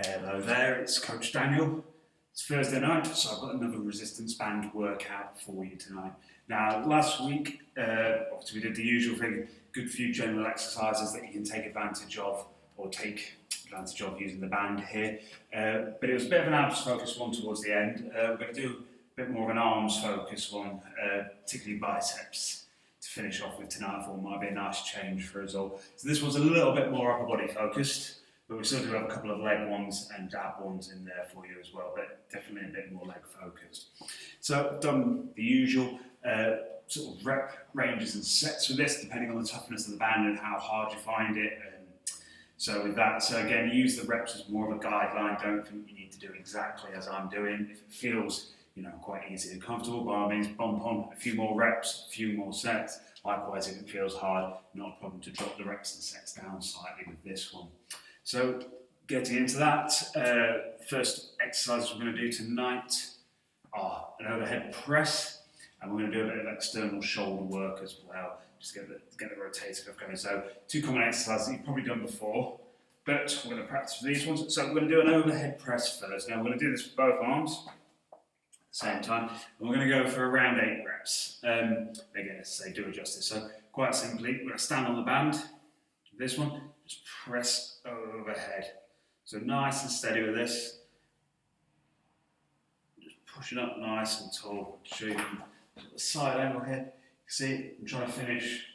Hello there, it's Coach Daniel. It's Thursday night, so I've got another resistance band workout for you tonight. Now, last week, obviously we did the usual thing, good few general exercises that you can take advantage of, or take advantage of using the band here. But it was a bit of an abs focused one towards the end. We're going to do a bit more of an arms focused one, particularly biceps, to finish off with tonight. I thought might be a nice change for us all. So this one's a little bit more upper body focused. But we still do have a couple of leg ones and ab ones in there for you as well, but definitely a bit more leg focused. So I've done the usual sort of rep ranges and sets with this, depending on the toughness of the band and how hard you find it. So with that, so again, use the reps as more of a guideline. Don't think you need to do exactly as I'm doing. If it feels, quite easy and comfortable, by all means, bump on a few more reps, a few more sets. Likewise, if it feels hard, not a problem to drop the reps and sets down slightly with this one. So, getting into that, first exercise we're going to do tonight are an overhead press, and we're going to do a bit of external shoulder work as well, just get the rotator going. So, two common exercises that you've probably done before, but we're going to practice for these ones. So, we're going to do an overhead press first. Now, we're going to do this with both arms at the same time, and we're going to go for around 8 reps. Again, as I say, do adjust this. So, quite simply, we're going to stand on the band, this one, just press overhead. So nice and steady with this. Just pushing up nice and tall. Show you the side angle here. You can see I'm trying to finish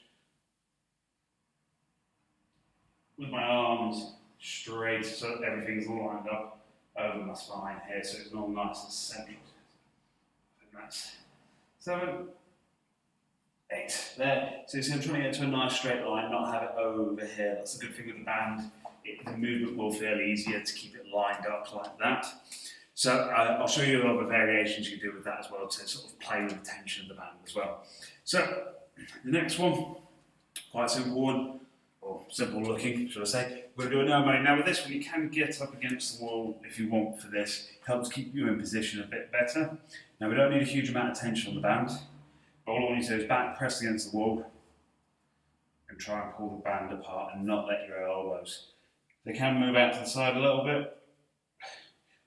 with my arms straight so that everything's lined up over my spine here. So it's all nice and central. And that's 7, 8 there. So I'm trying to get to a nice straight line, not have it over here. That's the good thing with the band. The movement will feel easier to keep it lined up like that. So I'll show you a lot of variations you can do with that as well to sort of play with the tension of the band as well. So the next one, quite simple one, or simple looking, should I say. We're going to do a no money. Now with this one, you can get up against the wall if you want for this. Helps keep you in position a bit better. Now we don't need a huge amount of tension on the band. All I want you to do is back press against the wall and try and pull the band apart and not let your elbows. They can move out to the side a little bit,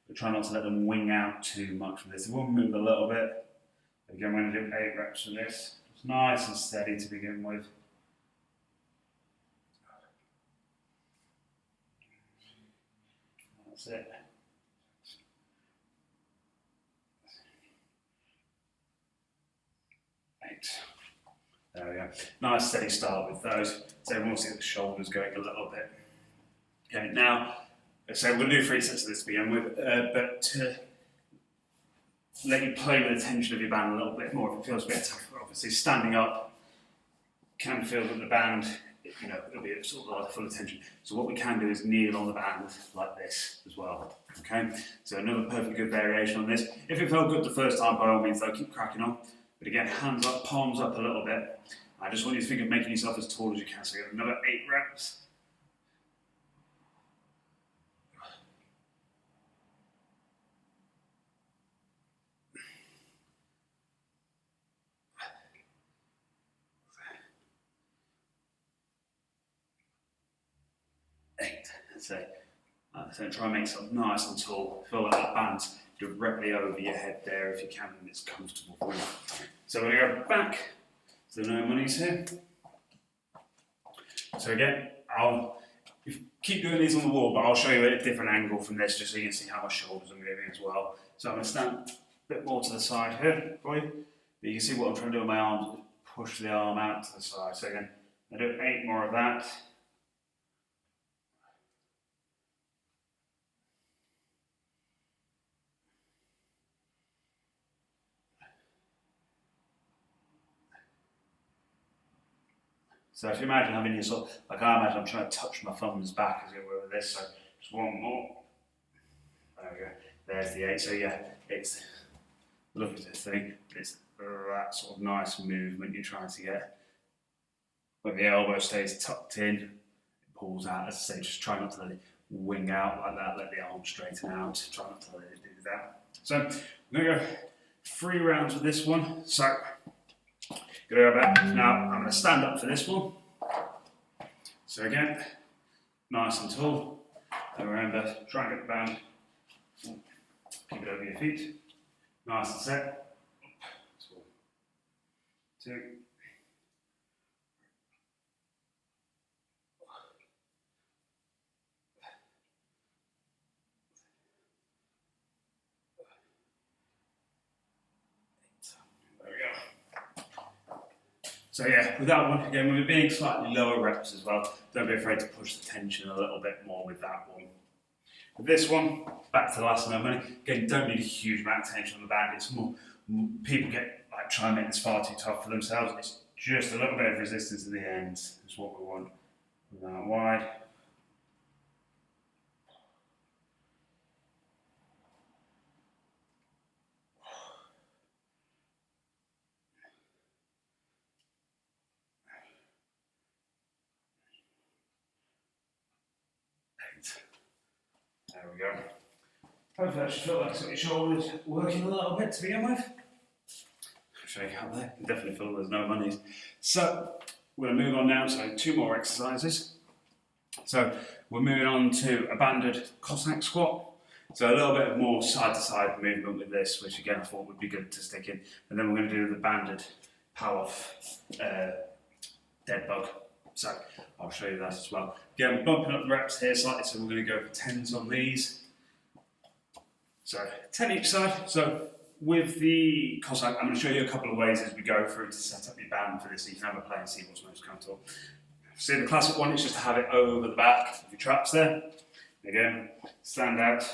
but try not to let them wing out too much from this. They will move a little bit. Again, we're going to do 8 reps of this. It's nice and steady to begin with. That's it. There we go. Nice steady start with those. So we want to see the shoulders going a little bit. Okay, now, so we're going to do 3 sets of this to begin with, but to let you play with the tension of your band a little bit more, if it feels a bit tougher, obviously standing up can feel that the band, it'll be sort of like full of tension. So what we can do is kneel on the band like this as well. Okay, so another perfectly good variation on this. If it felt good the first time, by all means, though, keep cracking on. But again, hands up, palms up a little bit. I just want you to think of making yourself as tall as you can. So you have another 8 reps. So try and make yourself nice and tall. Feel like that band's directly over your head there if you can, and it's comfortable for you. So we're going to go back to the no monies here. So again, I'll keep doing these on the wall, but I'll show you at a different angle from this just so you can see how my shoulders are moving as well. So I'm going to stand a bit more to the side here for you. But you can see what I'm trying to do with my arms, push the arm out to the side. So again, I do 8 more of that. So if you imagine having your sort of, like I imagine I'm trying to touch my thumbs back as I go over this, so just 1 more. There we go, there's the 8. So yeah, it's, look at this thing, it's that sort of nice movement you're trying to get. When the elbow stays tucked in, it pulls out, as I say, just try not to let it wing out like that, let the arm straighten out, try not to let it do that. So I'm going to go 3 rounds with this one. So go back. Now I'm going to stand up for this one. So again, nice and tall. And remember, try and get the band, keep it over your feet, nice and set. 2. There we go. So yeah, with that one, again, we're being slightly lower reps as well. Don't be afraid to push the tension a little bit more with that one. With this one, back to the last one, again, don't need a huge amount of tension on the band. It's more, people get like try and make this far too tough for themselves. It's just a little bit of resistance at the end is what we want. Put that wide. There we go. Hopefully that should feel like your shoulders working a little bit to begin with. Show you out there. You can definitely feel there's no monies. So we're going to move on now. So 2 more exercises. So we're moving on to a banded Cossack squat. So a little bit more side-to-side movement with this, which again I thought would be good to stick in. And then we're going to do the banded Pallof dead bug. So I'll show you that as well. Again, bumping up the reps here slightly, so we're going to go for 10s on these. So 10 each side. So with the Cossack, I'm going to show you a couple of ways as we go through to set up your band for this, so you can have a play and see what's most comfortable. So the classic one is just to have it over the back of your traps there. Again, stand out.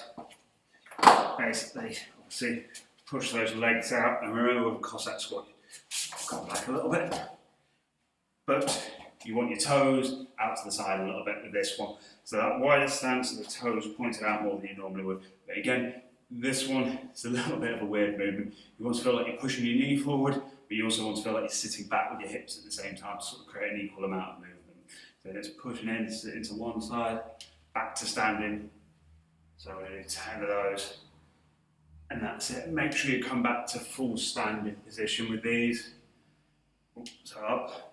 Basically, obviously, push those legs out. And remember with a Cossack squat, come back a little bit. But you want your toes out to the side a little bit with this one. So that wider stance, so the toes pointed out more than you normally would. But again, this one is a little bit of a weird movement. You want to feel like you're pushing your knee forward, but you also want to feel like you're sitting back with your hips at the same time to sort of create an equal amount of movement. So it's pushing into one side, back to standing. So we're going to do 10 of those. And that's it. Make sure you come back to full standing position with these. So up.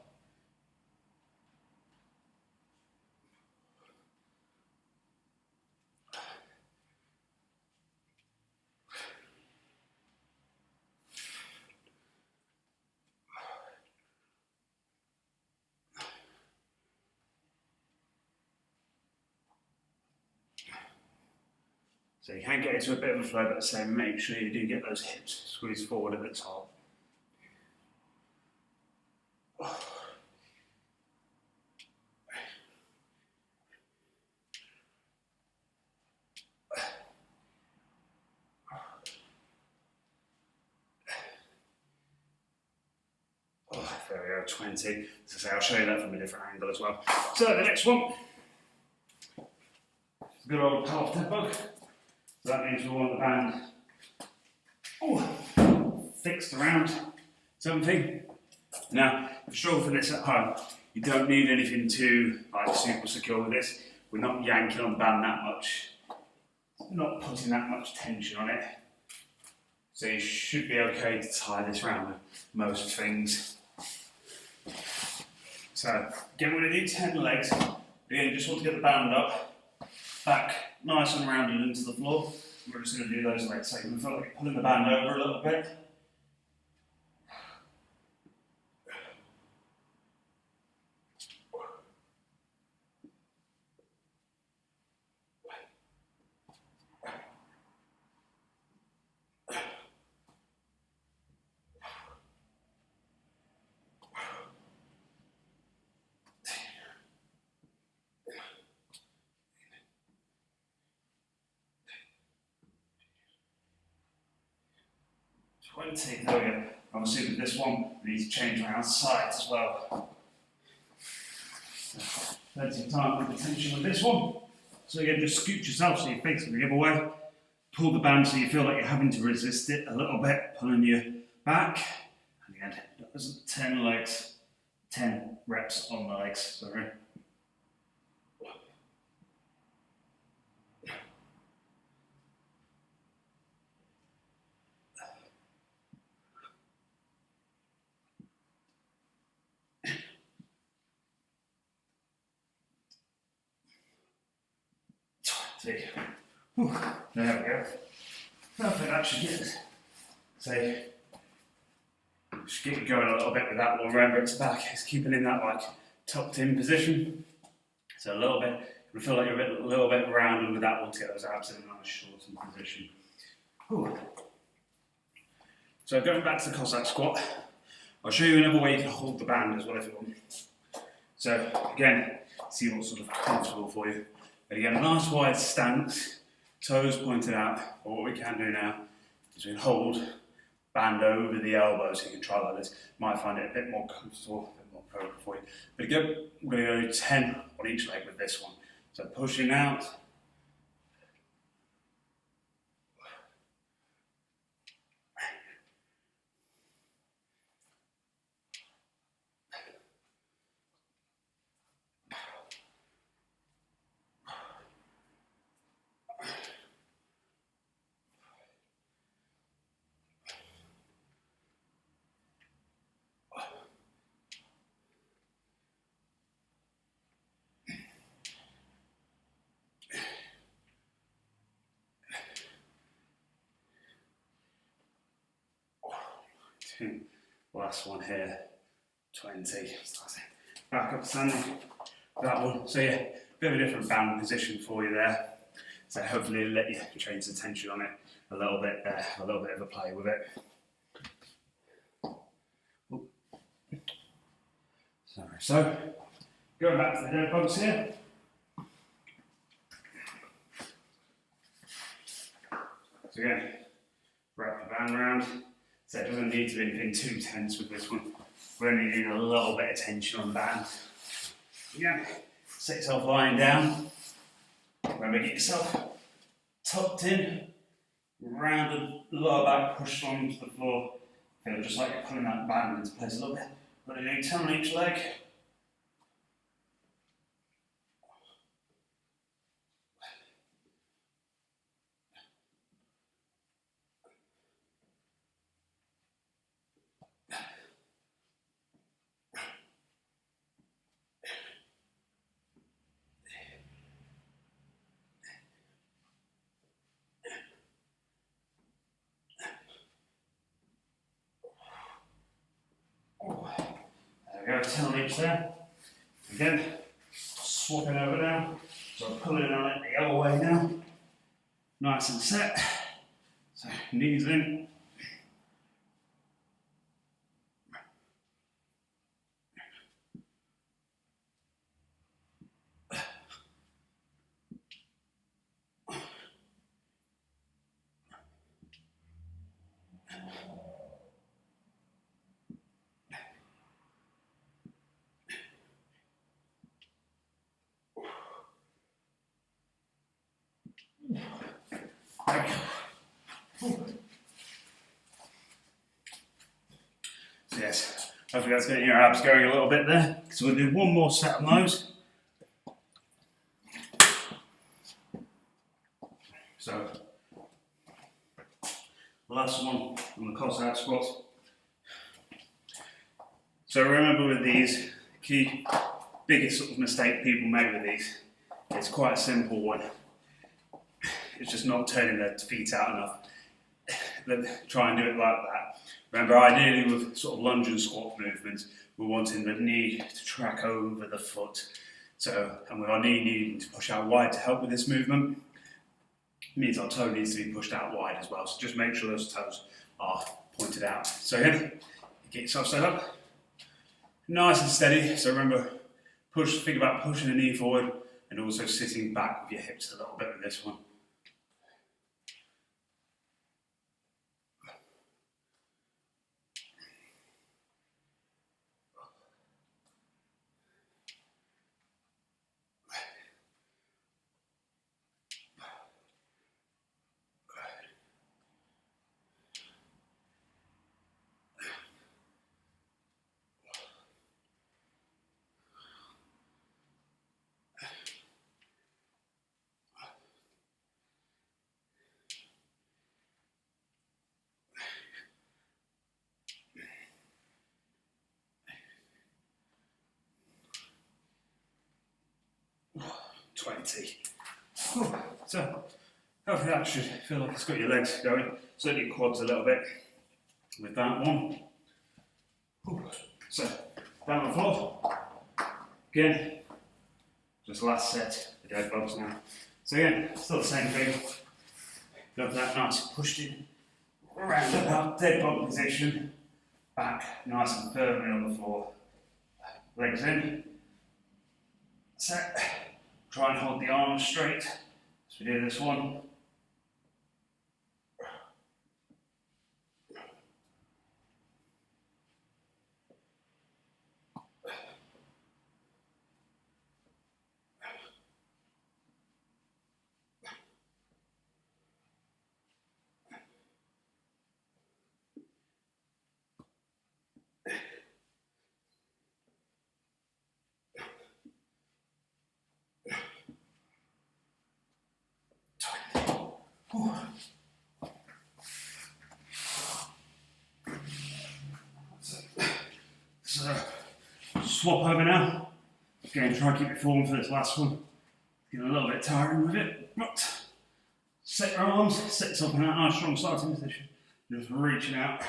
So you can get into a bit of a flow, but at the same, make sure you do get those hips squeezed forward at the top. There we go, 20. As I say, I'll show you that from a different angle as well. So the next one, good old Pallof dead bug. So that means we want the band fixed around something. Now, if you're struggling for this at home, you don't need anything too super secure with this. We're not yanking on the band that much. We're not putting that much tension on it. So you should be okay to tie this around with most things. So again, we're going to do 10 legs. Again, you just want to get the band up, back nice and rounded into the floor. We're just going to do those legs. So you can feel like you're pulling the band over a little bit. There we go. Obviously with this one, we need to change around sides as well. Plenty of time for the tension with this one. So again, just scoot yourself so you're facing the other way. Pull the band so you feel like you're having to resist it a little bit, pulling you back. And again, that was 10 legs, 10 reps on the legs, sorry. See. Whew. There we go. Perfect, that should get us. So, just keep going a little bit with that one. Remember, it's back. It's keeping in that like tucked in position. So a little bit. You feel like you're a little bit rounded with that one to get those abs in a nice shortened position. Whew. So going back to the Cossack squat, I'll show you another way you can hold the band as well if you want. So again, see what's sort of comfortable for you. But again, a nice wide stance, toes pointed out. But what we can do now is we can hold band over the elbow, so you can try like this. Might find it a bit more comfortable, a bit more appropriate for you. But again, we're going to go 10 on each leg with this one. So pushing out. Last one here, 20. Back up standing, that one. So yeah, bit of a different band position for you there. So hopefully it'll let you change the tension on it a little bit there, a little bit of a play with it. Sorry. So, going back to the dead bugs here. So again, wrap the band around. So it doesn't need to be anything too tense with this one. We only need a little bit of tension on the band. Again, set yourself lying down. Remember, get yourself tucked in, rounded lower back, pushed onto the floor. Feel just like you're pulling that band into place a little bit. We're going to do 10 on each leg. There we go, 10 on each there. Again, swapping over now. So I'm pulling on it the other way now. Nice and set. So knees in. So yes, hopefully that's getting your abs going a little bit there. So we'll do one more set on those. So the last one on the Cossack squat. So remember with these, key biggest sort of mistake people make with these, it's quite a simple one. It's just not turning their feet out enough. Try and do it like that. Remember, ideally with sort of lunge and squat movements, we're wanting the knee to track over the foot. So, and with our knee needing to push out wide to help with this movement, it means our toe needs to be pushed out wide as well. So just make sure those toes are pointed out. So again, get yourself set up. Nice and steady. So remember, think about pushing the knee forward and also sitting back with your hips a little bit with this one. So hopefully that should feel like it's got your legs going, certainly your quads a little bit with that one. So down on the floor, again, just last set, the dead bugs now. So again, still the same thing, go for that nice pushed in, round about dead bug position, back nice and firmly on the floor, legs in, set, try and hold the arms straight, as we do this one. So, swap over now. Again, try and keep it form for this last one. Getting a little bit tiring with it, but set your arms, set yourself in that nice strong starting position. Just reaching out.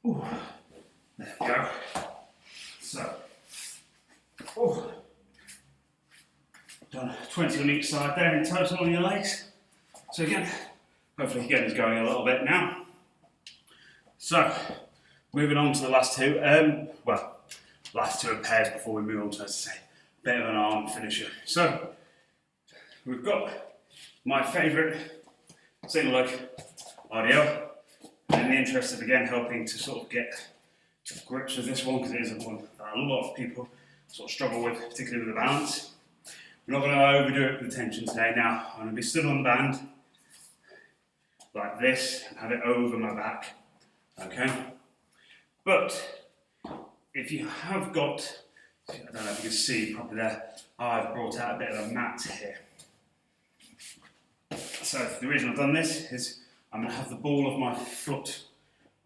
Ooh. There we go. So, done 20 on each side there in total on your legs. So again, hopefully again is going a little bit now. So, moving on to the last two. Last two in pairs before we move on to, as I say, a bit of an arm finisher. So, we've got my favourite single leg RDL. In the interest of again helping to sort of get to grips with this one, because it is one that a lot of people sort of struggle with, particularly with the balance. We're not going to overdo it with the tension today. Now, I'm going to be stood on the band like this and have it over my back. Okay? But if you have got, I don't know if you can see properly there, I've brought out a bit of a mat here. So the reason I've done this is I'm going to have the ball of my foot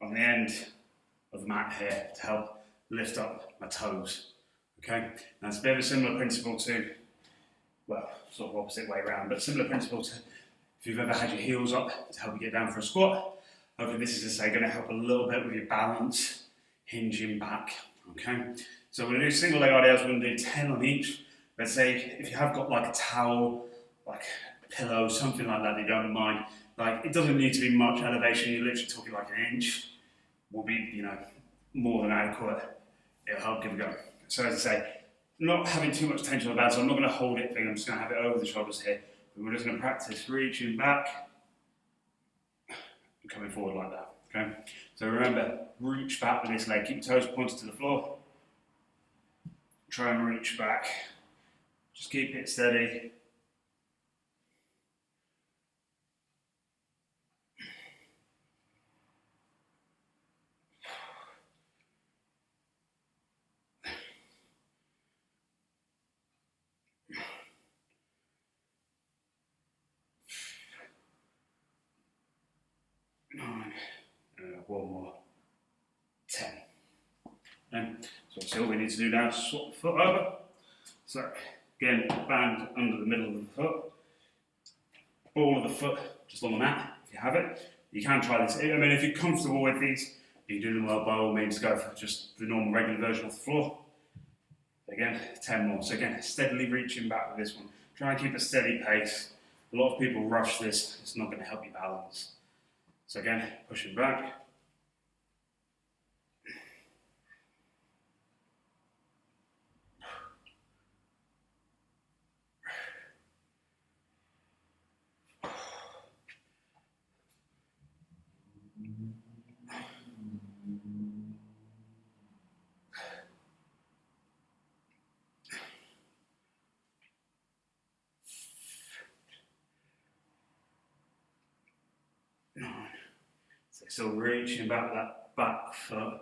on the end of the mat here to help lift up my toes. Okay? Now it's a bit of a similar principle to, well, sort of opposite way around, but similar principle to if you've ever had your heels up to help you get down for a squat. Hopefully this is, as I say, going to help a little bit with your balance, hinging back. Okay? So we're going to do single leg RDLs, we're going to do 10 on each. Let's say if you have got like a towel, like a pillow, something like that you don't mind, like it doesn't need to be much elevation, you're literally talking like an inch, will be, you know, more than adequate. It'll help give a go. So as I say, not having too much tension on the band, so I'm not going to hold it thing, I'm just going to have it over the shoulders here. But we're just going to practice reaching back and coming forward like that. Okay? So remember, reach back with this leg, keep your toes pointed to the floor. Try and reach back. Just keep it steady. One more, 10. And so all we need to do now is swap the foot over. So again, band under the middle of the foot, ball of the foot just on the mat if you have it. You can try this. I mean, if you're comfortable with these, you do them well, by all means go for just the normal regular version off the floor. Again, 10 more. So again, steadily reaching back with this one. Try and keep a steady pace. A lot of people rush this, it's not going to help you balance. So again, pushing back. So still reaching back with that back foot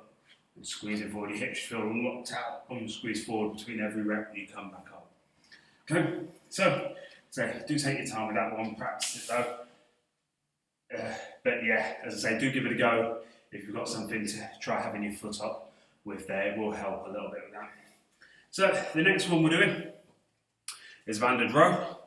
and squeezing forward. Your hips feel locked out on the squeeze forward between every rep when you come back up. Okay, so do take your time with that one, practice it though. But yeah, as I say, do give it a go. If you've got something to try having your foot up with there, it will help a little bit with that. So the next one we're doing is banded row.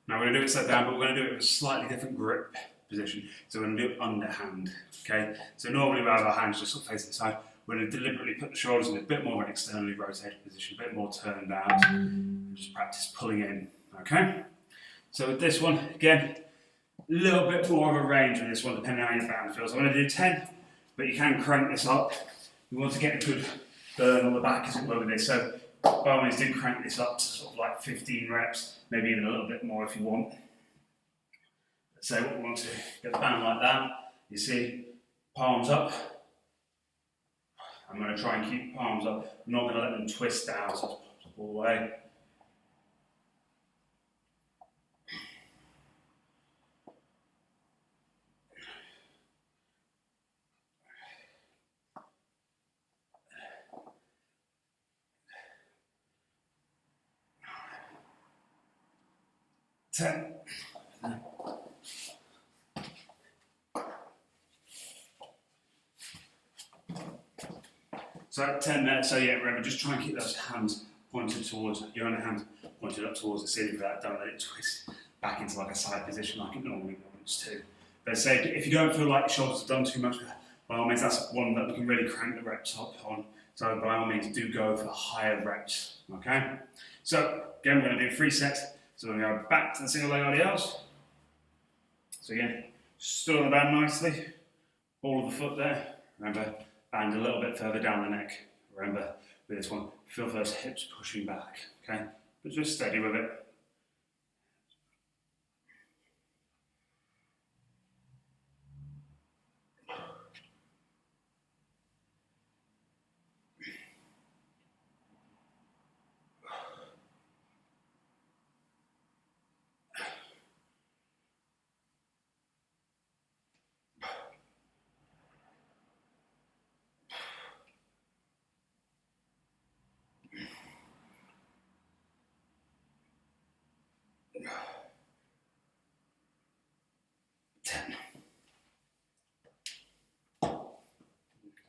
Now we're going to do it set down, but we're going to do it with a slightly different grip position. So we're going to do it underhand, okay? So normally we have our hands just sort of facing the side. We're going to deliberately put the shoulders in a bit more of an externally rotated position, a bit more turned down. Just practice pulling in, okay? So with this one, again, a little bit more of a range with this one, depending on how your band feels. I'm going to do 10, but you can crank this up. We want to get a good burn on the back as it were with this. So by all means, do crank this up to sort of like 15 reps, maybe even a little bit more if you want. So what we want to get the band like that. You see, palms up. I'm going to try and keep palms up. I'm not going to let them twist down, so it's all the way. Ten. So 10 there, so yeah, remember, just try and keep those hands pointed towards, your own hand pointed up towards the ceiling for that, don't let it twist back into like a side position like it normally wants to. But say, if you don't feel like your shoulders have done too much, by all means, that's one that we can really crank the reps up on. So by all means, do go for higher reps, okay? So again, we're gonna do 3 sets. So we're gonna go back to the single leg RDLs. So again, stood on the band nicely, ball of the foot there, remember, band a little bit further down the neck. Remember, with this one, feel those hips pushing back, okay? But just steady with it.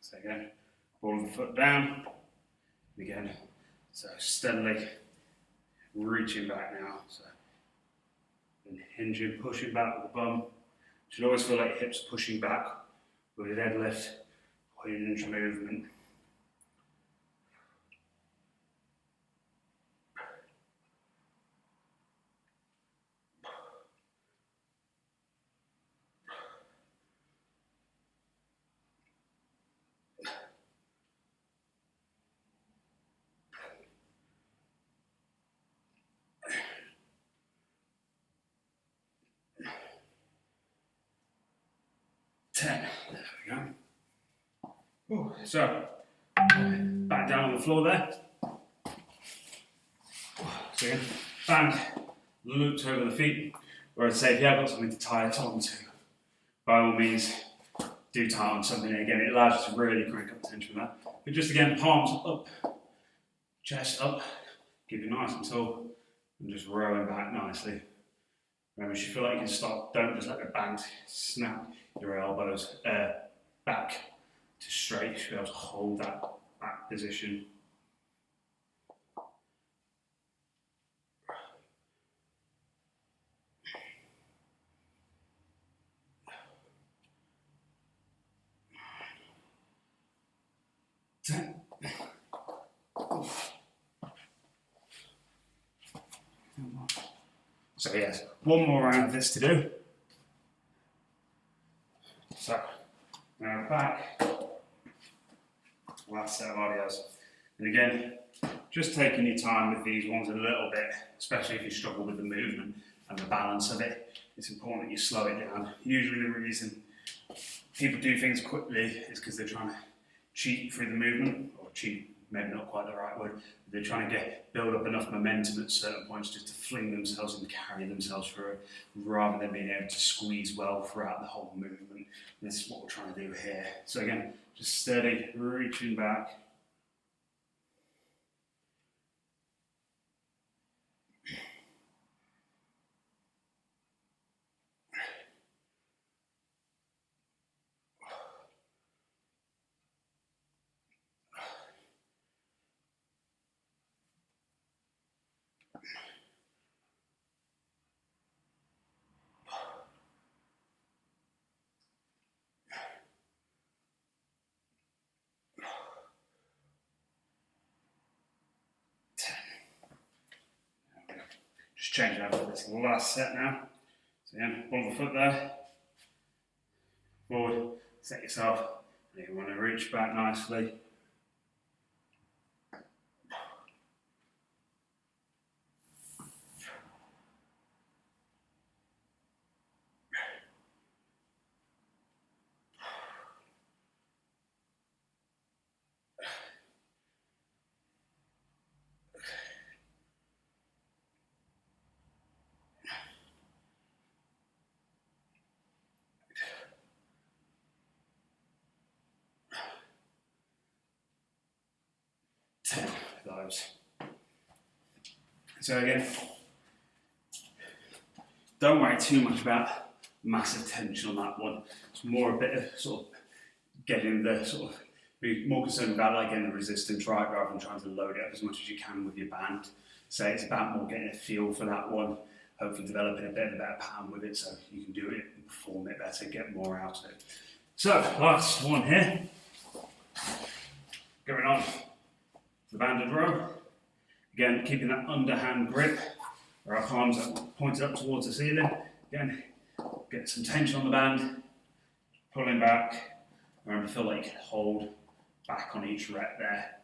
So again, ball of the foot down. Again, so steadily reaching back now. So and hinging, pushing back with the bum. You should always feel like your hips pushing back with your deadlift or your hinge movement. There we go. Ooh, so, back down on the floor there. So again, band looped over the feet. Or I'd say if you have got something to tie it on to, by all means, do tie on something. Again, it allows you to really crank up the tension with that. But just again, palms up, chest up, keep it nice and tall, and just rowing back nicely. Remember, if you feel like you can stop, don't just let the band snap your elbows back to straight. You should be able to hold that back position. So yes, one more round of this to do. So, now back, last set of RDLs. And again, just taking your time with these ones a little bit, especially if you struggle with the movement and the balance of it. It's important that you slow it down. Usually the reason people do things quickly is because they're trying to cheat through the movement, or cheat maybe not quite the right word. They're trying to build up enough momentum at certain points just to fling themselves and carry themselves through it, rather than being able to squeeze well throughout the whole movement. And this is what we're trying to do here. So again, just steady, reaching back. Just changing over for this last set now. So again, pull the foot there, forward, set yourself, and you want to reach back nicely. 10 of those. So again, don't worry too much about massive tension on that one. It's more a bit of sort of getting the sort of, be more concerned about like getting the resistance right rather than trying to load it up as much as you can with your band. So it's about more getting a feel for that one, hopefully developing a bit of a better pattern with it so you can do it and perform it better, get more out of it. So last one here, going on the banded row. Again, keeping that underhand grip, where our palms are pointed up towards the ceiling. Again, get some tension on the band, pulling back. Remember, feel like you can hold back on each rep there.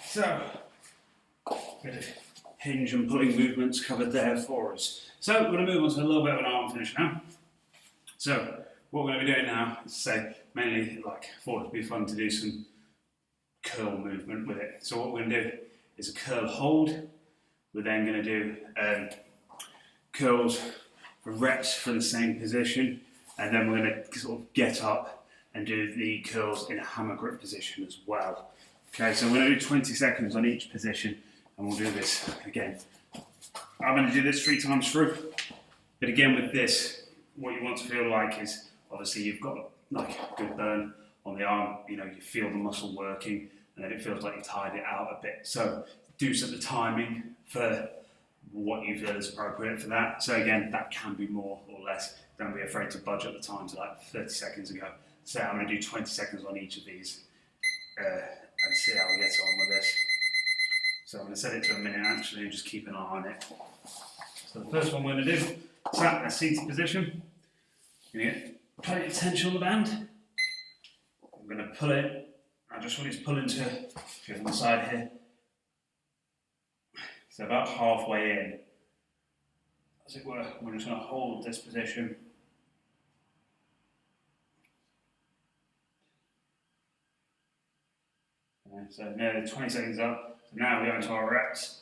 So, bit of hinge and pulling movements covered there for us. So, we're going to move on to a little bit of an arm finish now. So, what we're going to be doing now is say, mainly like, thought it'd be fun to do some curl movement with it. So, what we're going to do is a curl hold. We're then going to do curls for reps from the same position, and then we're going to sort of get up and do the curls in a hammer grip position as well. Okay, so we're going to do 20 seconds on each position, and we'll do this again. I'm going to do this 3 times through, but again with this, what you want to feel like is, obviously you've got like a good burn on the arm, you know, you feel the muscle working, and then it feels like you tired it out a bit. So do set the timing for what you feel is appropriate for that. So again, that can be more or less. Don't be afraid to budge at the time to like 30 seconds ago. So I'm going to do 20 seconds on each of these. And see how we get on with this. So I'm going to set it to a minute actually and just keep an eye on it. So the first one we're going to do, sat in a seated position. You're going to get plenty of tension on the band. I'm going to pull it. I just want you to pull into, if you're on the side here, so about halfway in. As it were, we're just going to hold this position. So nearly 20 seconds up. So now we go into our reps.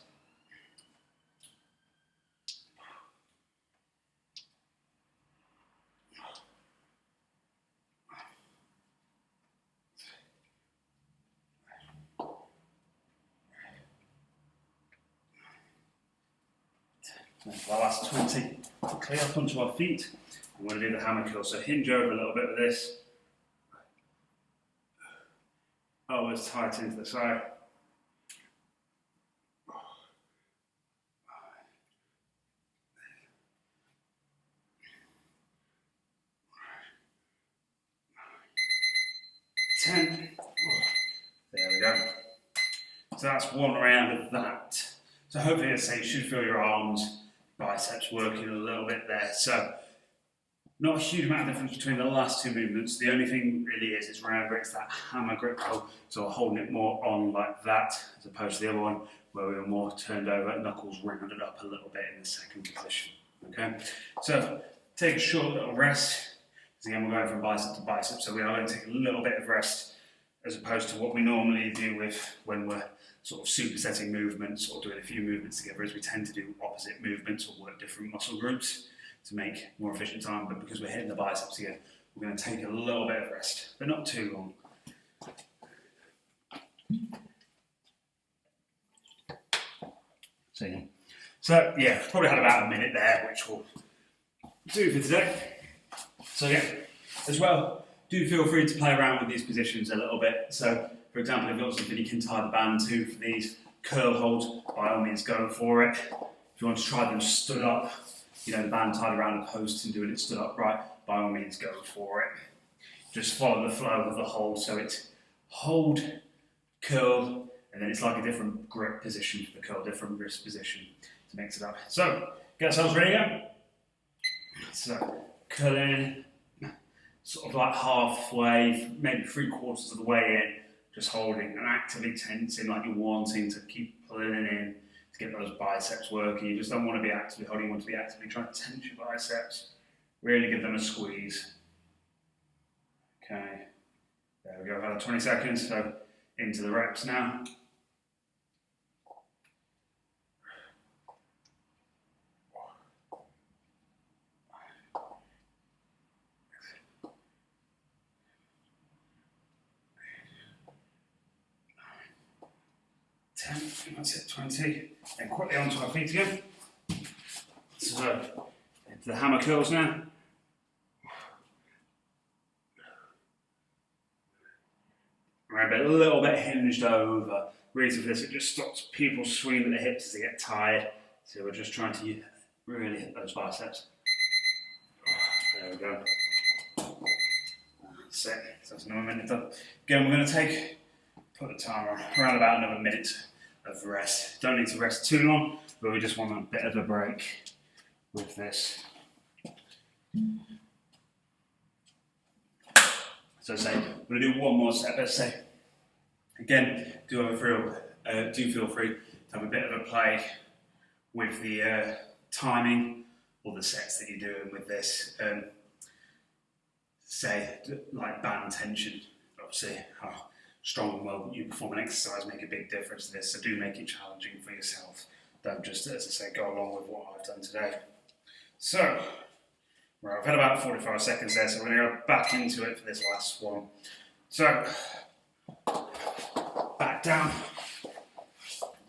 And for the last 20, quickly up onto our feet. I'm going to do the hammer curl. So hinge over a little bit with this. Always tight into the side. Ten. There we go. So that's one round of that. So hopefully, as I say, you should feel your arms, biceps working a little bit there. So Not a huge amount of difference between the last two movements. The only thing really is remember it's that hammer grip hold, so we're holding it more on like that as opposed to the other one where we were more turned over, knuckles rounded up a little bit in the second position. Okay, so take a short little rest. So again, we're going from bicep to bicep, so we are going to take a little bit of rest as opposed to what we normally do with when we're sort of supersetting movements or doing a few movements together, as we tend to do opposite movements or work different muscle groups to make more efficient time. But because we're hitting the biceps again, we're going to take a little bit of rest, but not too long. So yeah, probably had about a minute there, which will do for today. So yeah, as well, do feel free to play around with these positions a little bit. So for example, if you've got something you can tie the band to for these curl holds, by all means go for it. If you want to try them stood up, the band tied around a post and doing it stood upright, by all means go for it. Just follow the flow of the hold, so it's hold, curl, and then it's like a different grip position for the curl, different wrist position to mix it up. So, get ourselves ready again. So, curl in, sort of like halfway, maybe 3/4 of the way in, just holding and actively tensing like you're wanting to keep pulling in to get those biceps working. You just don't want to be actively holding, you want to be actively trying to tense your biceps. Really give them a squeeze. Okay, there we go, about 20 seconds, so into the reps now. That's it, 20, and quickly onto our feet again. So, into the hammer curls now. Remember, a little bit hinged over. Reason for this, it just stops people swinging at the hips as they get tired. So we're just trying to really hit those biceps. There we go. That's it, so that's another minute done. Again, we're going to put the timer around about another minute of rest. Don't need to rest too long, but we just want a bit of a break with this. So say, I'm going to do one more set. Let's say, again, do feel free to have a bit of a play with the timing or the sets that you're doing with this. Say, like band tension, obviously, how strong and well you perform an exercise make a big difference to this, so do make it challenging for yourself. Don't just, as I say, go along with what I've done today. So, right, I've had about 45 seconds there, so we're going to go back into it for this last one. So, back down,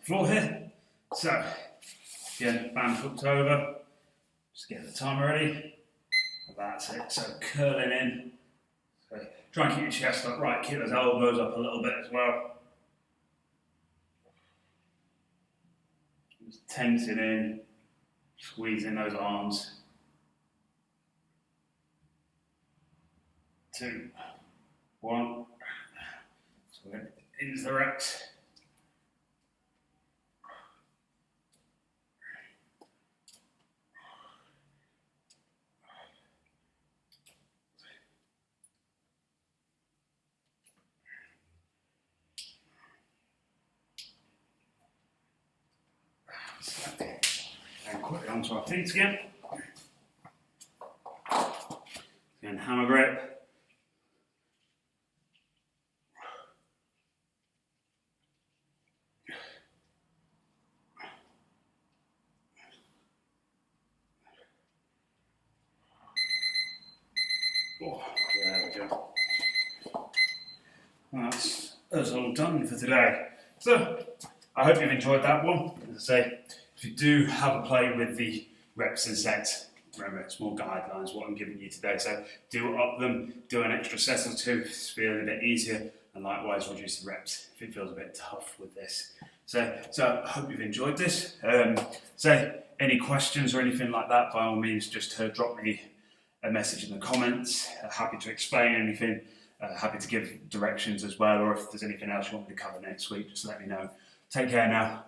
floor here. So, again, band hooked over, just get the timer ready. That's it, so curling in. So try and keep your chest upright, keep those elbows up a little bit as well. Just tensing in, squeezing those arms. 2, 1. So we're into the reps. And quickly onto our feet again. Again, hammer grip. Oh, there we go. That's us all done for today. So, I hope you've enjoyed that one. As I say, if you do have a play with the reps and sets, remember it's more guidelines what I'm giving you today, so do up them, do an extra set or two if it's feeling a bit easier, and likewise reduce the reps if it feels a bit tough with this. So I hope you've enjoyed this. Any questions or anything like that, by all means just drop me a message in the comments. Happy to explain anything, happy to give directions as well, or if there's anything else you want me to cover next week, just let me know. Take care now.